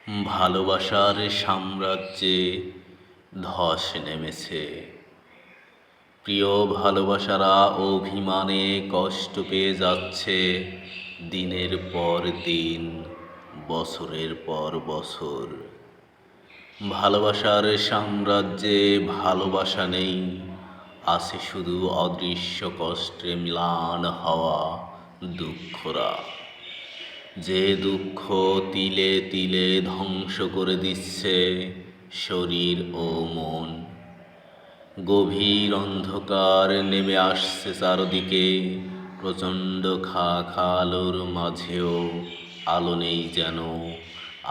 ভালোবাসার সাম্রাজ্যে ধস নেমেছে। প্রিয় ভালোবাসারা অভিমানে কষ্ট পেয়ে যাচ্ছে দিনের পর দিন, বছরের পর বছর। ভালোবাসার সাম্রাজ্যে ভালোবাসা নেই, আছে শুধু অদৃশ্য কষ্টে ম্লান হওয়া দুঃখরা। যে দুঃখ তিলে তিলে ধ্বংস করে দিচ্ছে শরীর ও মন। গভীর অন্ধকার নেমে আসছে চারদিকে, প্রচণ্ড খা খা আলোর মাঝেও আলো নেই যেন,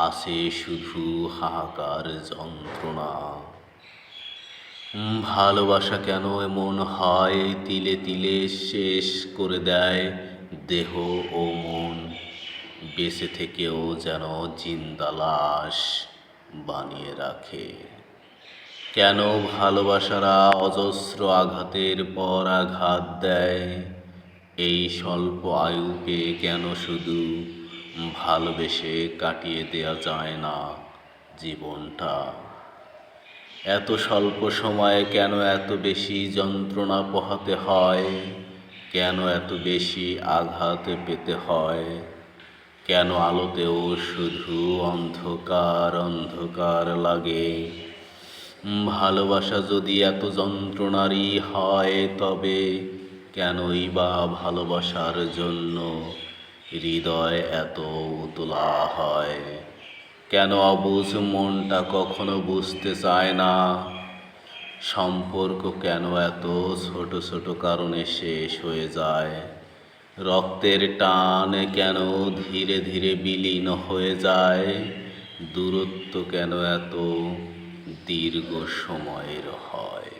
আছে শুধু হাহাকার যন্ত্রণা। ভালোবাসা কেন এমন হয়, তিলে তিলে শেষ করে দেয় দেহ ও মন, বেঁচে থেকেও যেন জিন্দা লাশ বানিয়ে রাখে। কেন ভালোবাসারা অজস্র আঘাতের পর আঘাত দেয়, এই স্বল্প আয়ুকে কেন শুধু ভালোবেসে কাটিয়ে দেয়া যায় না জীবনটা? এত স্বল্প সময়ে কেন এত বেশি যন্ত্রণা পোহাতে হয়, কেন এত বেশি আঘাত পেতে হয়, কেন আলোতেও শুধু অন্ধকার অন্ধকার লাগে? ভালোবাসা যদি এত যন্ত্রণারই হয়, তবে কেনই বা ভালোবাসার জন্য হৃদয় এত উতলা হয়? কেন অবুঝ মনটা কখনো বুঝতে চায় না, সম্পর্ক কেন এত ছোট ছোট কারণে শেষ হয়ে যায়? রক্তের টান কেন ধীরে ধীরে বিলীন হয়ে যায়? দূরত্ব কেন এত দীর্ঘ সময়ের হয়?